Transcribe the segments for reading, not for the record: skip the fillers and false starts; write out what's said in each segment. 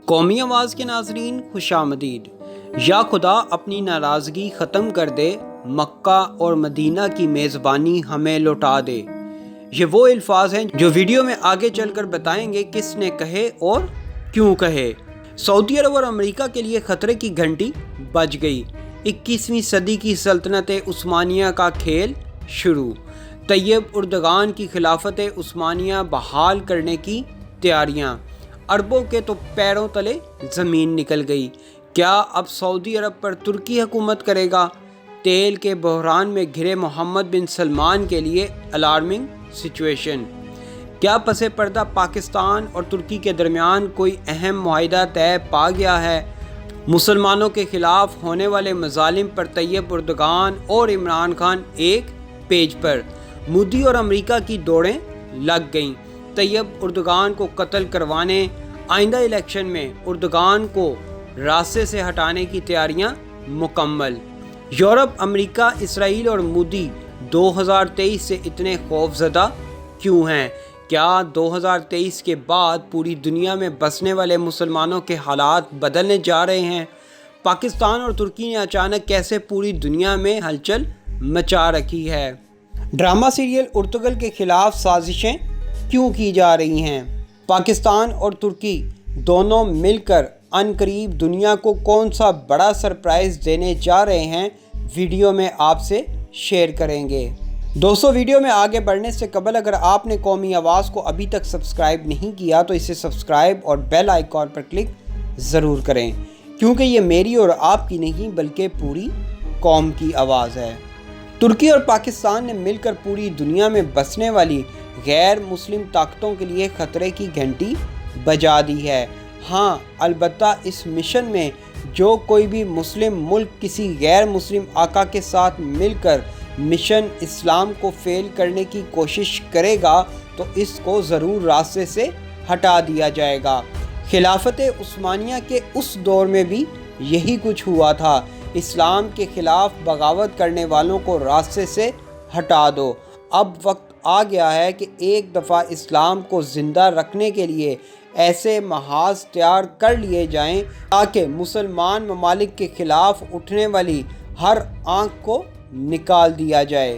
قومی آواز کے ناظرین خوش آمدید۔ یا خدا اپنی ناراضگی ختم کر دے، مکہ اور مدینہ کی میزبانی ہمیں لوٹا دے۔ یہ وہ الفاظ ہیں جو ویڈیو میں آگے چل کر بتائیں گے کس نے کہے اور کیوں کہے۔ سعودی عرب اور امریکہ کے لیے خطرے کی گھنٹی بج گئی۔ 21ویں صدی کی سلطنت عثمانیہ کا کھیل شروع۔ طیب اردگان کی خلافت عثمانیہ بحال کرنے کی تیاریاں۔ عربوں کے تو پیروں تلے زمین نکل گئی۔ کیا اب سعودی عرب پر ترکی حکومت کرے گا؟ تیل کے بحران میں گھرے محمد بن سلمان کے لیے الارمنگ سچویشن۔ کیا پس پردہ پاکستان اور ترکی کے درمیان کوئی اہم معاہدہ طے پا گیا ہے؟ مسلمانوں کے خلاف ہونے والے مظالم پر طیب اردگان اور عمران خان ایک پیج پر۔ مودی اور امریکہ کی دوڑیں لگ گئیں۔ طیب اردگان کو قتل کروانے، آئندہ الیکشن میں اردگان کو راستے سے ہٹانے کی تیاریاں مکمل۔ یورپ، امریکہ، اسرائیل اور مودی 2023 سے اتنے خوفزدہ کیوں ہیں؟ کیا 2023 کے بعد پوری دنیا میں بسنے والے مسلمانوں کے حالات بدلنے جا رہے ہیں؟ پاکستان اور ترکی نے اچانک کیسے پوری دنیا میں ہلچل مچا رکھی ہے؟ ڈرامہ سیریل ارطغرل کے خلاف سازشیں کیوں کی جا رہی ہیں؟ پاکستان اور ترکی دونوں مل کر عنقریب دنیا کو کون سا بڑا سرپرائز دینے جا رہے ہیں، ویڈیو میں آپ سے شیئر کریں گے۔ دوستو، ویڈیو میں آگے بڑھنے سے قبل اگر آپ نے قومی آواز کو ابھی تک سبسکرائب نہیں کیا تو اسے سبسکرائب اور بیل آئیکن پر کلک ضرور کریں، کیونکہ یہ میری اور آپ کی نہیں بلکہ پوری قوم کی آواز ہے۔ ترکی اور پاکستان نے مل کر پوری دنیا میں بسنے والی غیر مسلم طاقتوں کے لیے خطرے کی گھنٹی بجا دی ہے۔ ہاں، البتہ اس مشن میں جو کوئی بھی مسلم ملک کسی غیر مسلم آقا کے ساتھ مل کر مشن اسلام کو فیل کرنے کی کوشش کرے گا تو اس کو ضرور راستے سے ہٹا دیا جائے گا۔ خلافت عثمانیہ کے اس دور میں بھی یہی کچھ ہوا تھا۔ اسلام کے خلاف بغاوت کرنے والوں کو راستے سے ہٹا دو۔ اب وقت آ گیا ہے کہ ایک دفعہ اسلام کو زندہ رکھنے کے لیے ایسے محاذ تیار کر لیے جائیں تاکہ مسلمان ممالک کے خلاف اٹھنے والی ہر آنکھ کو نکال دیا جائے۔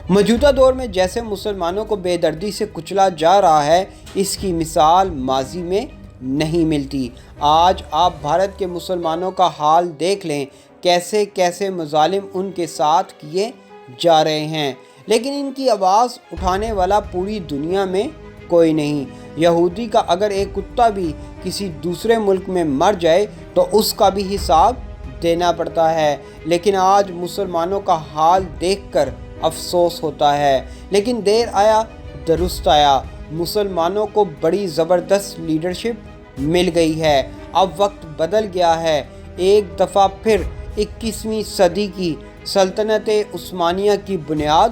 موجودہ دور میں جیسے مسلمانوں کو بے دردی سے کچلا جا رہا ہے، اس کی مثال ماضی میں نہیں ملتی۔ آج آپ بھارت کے مسلمانوں کا حال دیکھ لیں، کیسے کیسے مظالم ان کے ساتھ کیے جا رہے ہیں، لیکن ان کی آواز اٹھانے والا پوری دنیا میں کوئی نہیں۔ یہودی کا اگر ایک کتا بھی کسی دوسرے ملک میں مر جائے تو اس کا بھی حساب دینا پڑتا ہے، لیکن آج مسلمانوں کا حال دیکھ کر افسوس ہوتا ہے۔ لیکن دیر آیا درست آیا، مسلمانوں کو بڑی زبردست لیڈرشپ مل گئی ہے۔ اب وقت بدل گیا ہے، ایک دفعہ پھر 21ویں صدی کی سلطنت عثمانیہ کی بنیاد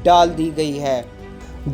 ڈال دی گئی ہے۔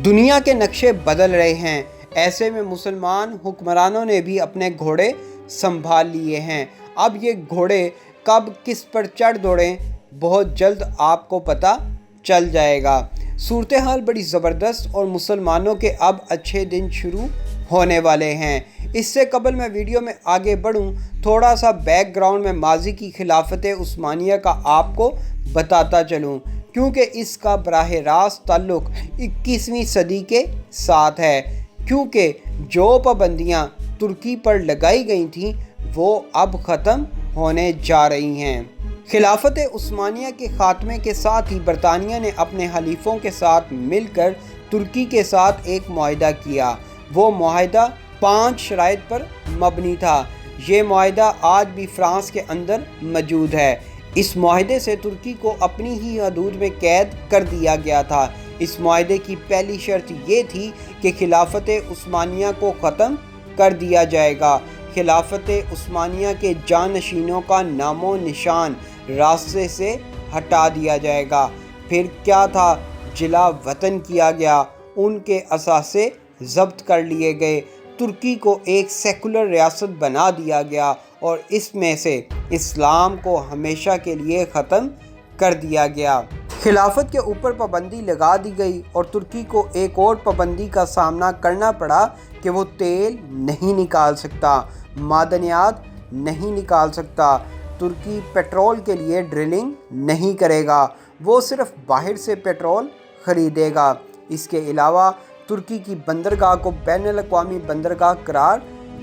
دنیا کے نقشے بدل رہے ہیں، ایسے میں مسلمان حکمرانوں نے بھی اپنے گھوڑے سنبھال لیے ہیں۔ اب یہ گھوڑے کب کس پر چڑھ دوڑیں، بہت جلد آپ کو پتہ چل جائے گا۔ صورتحال بڑی زبردست اور مسلمانوں کے اب اچھے دن شروع ہونے والے ہیں۔ اس سے قبل میں ویڈیو میں آگے بڑھوں، تھوڑا سا بیک گراؤنڈ میں ماضی کی خلافت عثمانیہ کا آپ کو بتاتا چلوں، کیونکہ اس کا براہ راست تعلق 21ویں صدی کے ساتھ ہے، کیونکہ جو پابندیاں ترکی پر لگائی گئی تھیں وہ اب ختم ہونے جا رہی ہیں۔ خلافت عثمانیہ کے خاتمے کے ساتھ ہی برطانیہ نے اپنے حلیفوں کے ساتھ مل کر ترکی کے ساتھ ایک معاہدہ کیا۔ وہ معاہدہ 5 شرائط پر مبنی تھا۔ یہ معاہدہ آج بھی فرانس کے اندر موجود ہے۔ اس معاہدے سے ترکی کو اپنی ہی حدود میں قید کر دیا گیا تھا۔ اس معاہدے کی پہلی شرط یہ تھی کہ خلافت عثمانیہ کو ختم کر دیا جائے گا۔ خلافت عثمانیہ کے جانشینوں کا نام و نشان راستے سے ہٹا دیا جائے گا۔ پھر کیا تھا؟ جلا وطن کیا گیا، ان کے اثاثے ضبط کر لیے گئے، ترکی کو ایک سیکولر ریاست بنا دیا گیا اور اس میں سے اسلام کو ہمیشہ کے لیے ختم کر دیا گیا۔ خلافت کے اوپر پابندی لگا دی گئی اور ترکی کو ایک اور پابندی کا سامنا کرنا پڑا کہ وہ تیل نہیں نکال سکتا۔ معدنیات نہیں نکال سکتا۔ ترکی پیٹرول کے لیے ڈرلنگ نہیں کرے گا، وہ صرف باہر سے پیٹرول خریدے گا۔ اس کے علاوہ ترکی کی بندرگاہ کو بین الاقوامی بندرگاہ قرار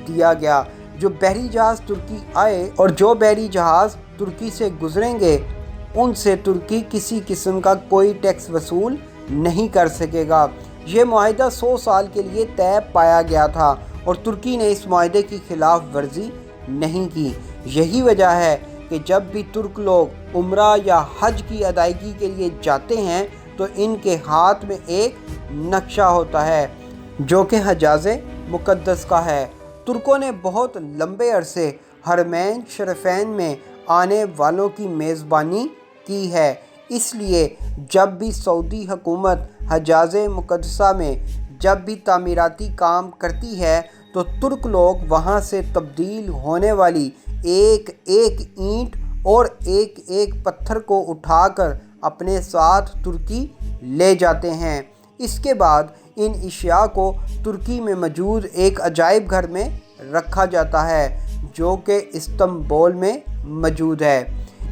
دیا گیا۔ جو بحری جہاز ترکی آئے اور جو بحری جہاز ترکی سے گزریں گے ان سے ترکی کسی قسم کا کوئی ٹیکس وصول نہیں کر سکے گا۔ یہ معاہدہ 100 سال کے لیے طے پایا گیا تھا اور ترکی نے اس معاہدے کی خلاف ورزی نہیں کی۔ یہی وجہ ہے کہ جب بھی ترک لوگ عمرہ یا حج کی ادائیگی کے لیے جاتے ہیں تو ان کے ہاتھ میں ایک نقشہ ہوتا ہے جو کہ حجاز مقدس کا ہے۔ ترکوں نے بہت لمبے عرصے حرمین شریفین میں آنے والوں کی میزبانی کی ہے، اس لیے جب بھی سعودی حکومت حجاز مقدسہ میں جب بھی تعمیراتی کام کرتی ہے تو ترک لوگ وہاں سے تبدیل ہونے والی ایک ایک اینٹ اور ایک ایک پتھر کو اٹھا کر اپنے ساتھ ترکی لے جاتے ہیں۔ اس کے بعد ان اشیاء کو ترکی میں موجود ایک عجائب گھر میں رکھا جاتا ہے جو کہ استنبول میں موجود ہے۔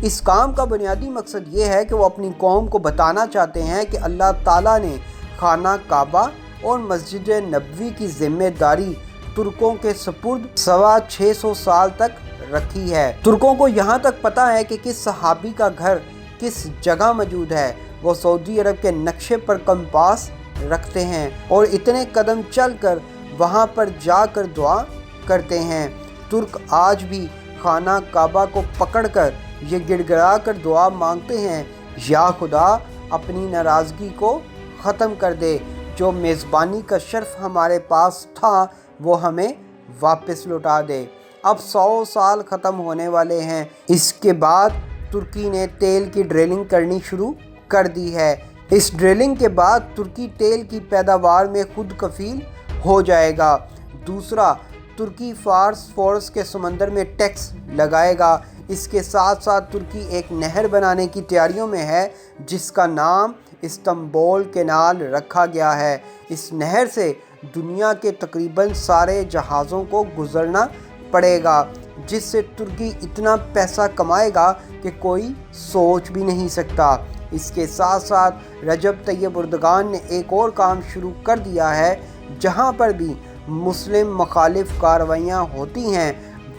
اس کام کا بنیادی مقصد یہ ہے کہ وہ اپنی قوم کو بتانا چاہتے ہیں کہ اللہ تعالیٰ نے خانہ کعبہ اور مسجد نبوی کی ذمہ داری ترکوں کے سپرد 650 سال تک رکھی ہے۔ ترکوں کو یہاں تک پتہ ہے کہ کس صحابی کا گھر کس جگہ موجود ہے۔ وہ سعودی عرب کے نقشے پر کمپاس رکھتے ہیں اور اتنے قدم چل کر وہاں پر جا کر دعا کرتے ہیں۔ ترک آج بھی خانہ کعبہ کو پکڑ کر یہ گڑ گڑا کر دعا مانگتے ہیں، یا خدا اپنی ناراضگی کو ختم کر دے، جو میزبانی کا شرف ہمارے پاس تھا وہ ہمیں واپس لوٹا دے۔ اب 100 سال ختم ہونے والے ہیں۔ اس کے بعد ترکی نے تیل کی ڈرلنگ کرنی شروع کر دی ہے۔ اس ڈرلنگ کے بعد ترکی تیل کی پیداوار میں خود کفیل ہو جائے گا۔ دوسرا، ترکی فارس کے سمندر میں ٹیکس لگائے گا۔ اس کے ساتھ ساتھ ترکی ایک نہر بنانے کی تیاریوں میں ہے جس کا نام استنبول کینال رکھا گیا ہے۔ اس نہر سے دنیا کے تقریباً سارے جہازوں کو گزرنا پڑے گا، جس سے ترکی اتنا پیسہ کمائے گا کہ کوئی سوچ بھی نہیں سکتا۔ اس کے ساتھ ساتھ رجب طیب اردگان نے ایک اور کام شروع کر دیا ہے۔ جہاں پر بھی مسلم مخالف کارروائیاں ہوتی ہیں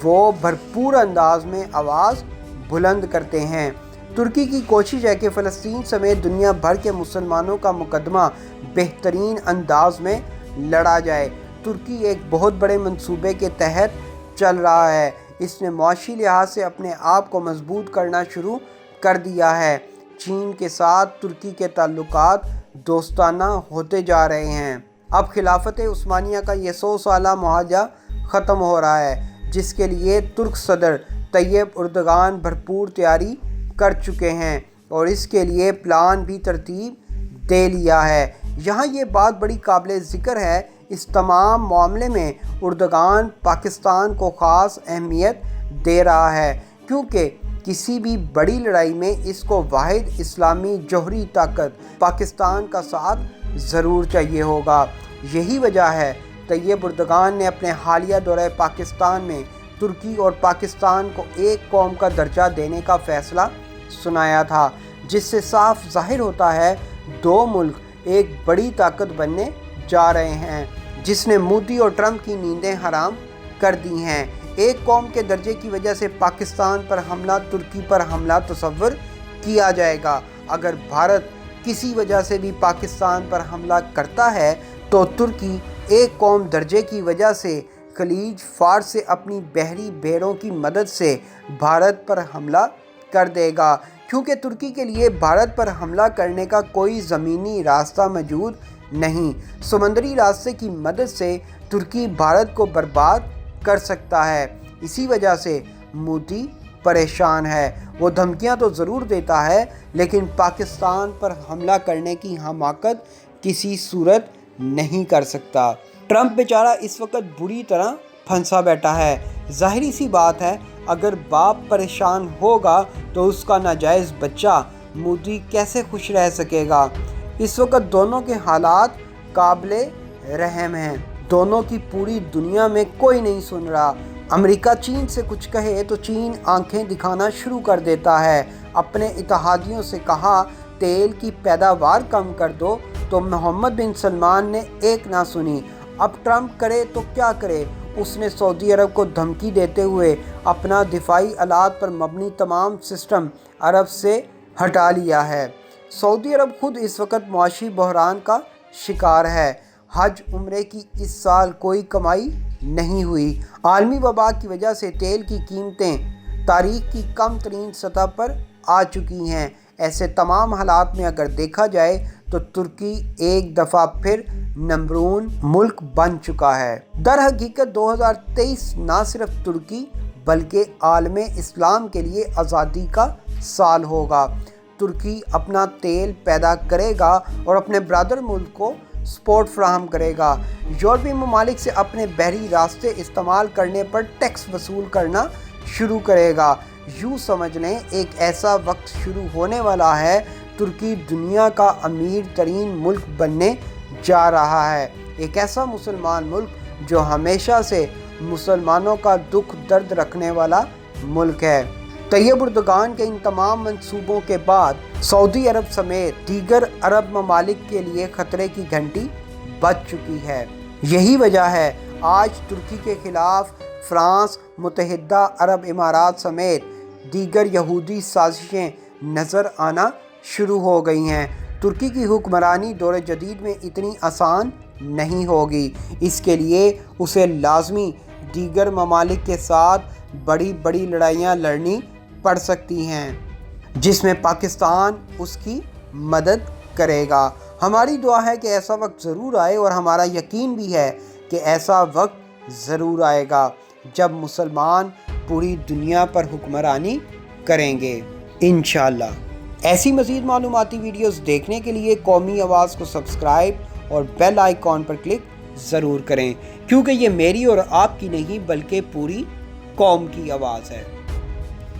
وہ بھرپور انداز میں آواز بلند کرتے ہیں۔ ترکی کی کوشش ہے کہ فلسطین سمیت دنیا بھر کے مسلمانوں کا مقدمہ بہترین انداز میں لڑا جائے۔ ترکی ایک بہت بڑے منصوبے کے تحت چل رہا ہے۔ اس نے معاشی لحاظ سے اپنے آپ کو مضبوط کرنا شروع کر دیا ہے۔ چین کے ساتھ ترکی کے تعلقات دوستانہ ہوتے جا رہے ہیں۔ اب خلافت عثمانیہ کا یہ 100 سالہ معاہدہ ختم ہو رہا ہے جس کے لیے ترک صدر طیب اردگان بھرپور تیاری کر چکے ہیں اور اس کے لیے پلان بھی ترتیب دے لیا ہے۔ یہاں یہ بات بڑی قابل ذکر ہے، اس تمام معاملے میں اردگان پاکستان کو خاص اہمیت دے رہا ہے کیونکہ کسی بھی بڑی لڑائی میں اس کو واحد اسلامی جوہری طاقت پاکستان کا ساتھ ضرور چاہیے ہوگا۔ یہی وجہ ہے طیب اردگان نے اپنے حالیہ دورہ پاکستان میں ترکی اور پاکستان کو ایک قوم کا درجہ دینے کا فیصلہ سنایا تھا، جس سے صاف ظاہر ہوتا ہے دو ملک ایک بڑی طاقت بننے جا رہے ہیں جس نے مودی اور ٹرمپ کی نیندیں حرام کر دی ہیں۔ ایک قوم کے درجے کی وجہ سے پاکستان پر حملہ، ترکی پر حملہ تصور کیا جائے گا۔ اگر بھارت کسی وجہ سے بھی پاکستان پر حملہ کرتا ہے تو ترکی ایک قوم درجے کی وجہ سے خلیج فارس سے اپنی بحری بھیڑوں کی مدد سے بھارت پر حملہ کر دے گا، کیونکہ ترکی کے لیے بھارت پر حملہ کرنے کا کوئی زمینی راستہ موجود نہیں۔ سمندری راستے کی مدد سے ترکی بھارت کو برباد کر سکتا ہے۔ اسی وجہ سے مودی پریشان ہے۔ وہ دھمکیاں تو ضرور دیتا ہے لیکن پاکستان پر حملہ کرنے کی حماقت کسی صورت نہیں کر سکتا۔ ٹرمپ بیچارہ اس وقت بری طرح پھنسا بیٹھا ہے۔ ظاہری سی بات ہے، اگر باپ پریشان ہوگا تو اس کا ناجائز بچہ مودی کیسے خوش رہ سکے گا؟ اس وقت دونوں کے حالات قابل رحم ہیں۔ دونوں کی پوری دنیا میں کوئی نہیں سن رہا۔ امریکہ چین سے کچھ کہے تو چین آنکھیں دکھانا شروع کر دیتا ہے۔ اپنے اتحادیوں سے کہا تیل کی پیداوار کم کر دو تو محمد بن سلمان نے ایک نہ سنی۔ اب ٹرمپ کرے تو کیا کرے؟ اس نے سعودی عرب کو دھمکی دیتے ہوئے اپنا دفاعی آلات پر مبنی تمام سسٹم عرب سے ہٹا لیا ہے۔ سعودی عرب خود اس وقت معاشی بحران کا شکار ہے۔ حج عمرے کی اس سال کوئی کمائی نہیں ہوئی۔ عالمی وبا کی وجہ سے تیل کی قیمتیں تاریخ کی کم ترین سطح پر آ چکی ہیں۔ ایسے تمام حالات میں اگر دیکھا جائے تو ترکی ایک دفعہ پھر نمبر 1 ملک بن چکا ہے۔ در حقیقت 2023 نہ صرف ترکی بلکہ عالم اسلام کے لیے آزادی کا سال ہوگا۔ ترکی اپنا تیل پیدا کرے گا اور اپنے برادر ملک کو سپورٹ فراہم کرے گا۔ یورپی ممالک سے اپنے بحری راستے استعمال کرنے پر ٹیکس وصول کرنا شروع کرے گا۔ یوں سمجھ لیں ایک ایسا وقت شروع ہونے والا ہے، ترکی دنیا کا امیر ترین ملک بننے جا رہا ہے، ایک ایسا مسلمان ملک جو ہمیشہ سے مسلمانوں کا دکھ درد رکھنے والا ملک ہے۔ طیب اردگان کے ان تمام منصوبوں کے بعد سعودی عرب سمیت دیگر عرب ممالک کے لیے خطرے کی گھنٹی بج چکی ہے۔ یہی وجہ ہے آج ترکی کے خلاف فرانس، متحدہ عرب امارات سمیت دیگر یہودی سازشیں نظر آنا شروع ہو گئی ہیں۔ ترکی کی حکمرانی دور جدید میں اتنی آسان نہیں ہوگی، اس کے لیے اسے لازمی دیگر ممالک کے ساتھ بڑی بڑی لڑائیاں لڑنی پڑ سکتی ہیں، جس میں پاکستان اس کی مدد کرے گا۔ ہماری دعا ہے کہ ایسا وقت ضرور آئے اور ہمارا یقین بھی ہے کہ ایسا وقت ضرور آئے گا جب مسلمان پوری دنیا پر حکمرانی کریں گے انشاءاللہ۔ ایسی مزید معلوماتی ویڈیوز دیکھنے کے لیے قومی آواز کو سبسکرائب اور بیل آئیکن پر کلک ضرور کریں، کیونکہ یہ میری اور آپ کی نہیں بلکہ پوری قوم کی آواز ہے۔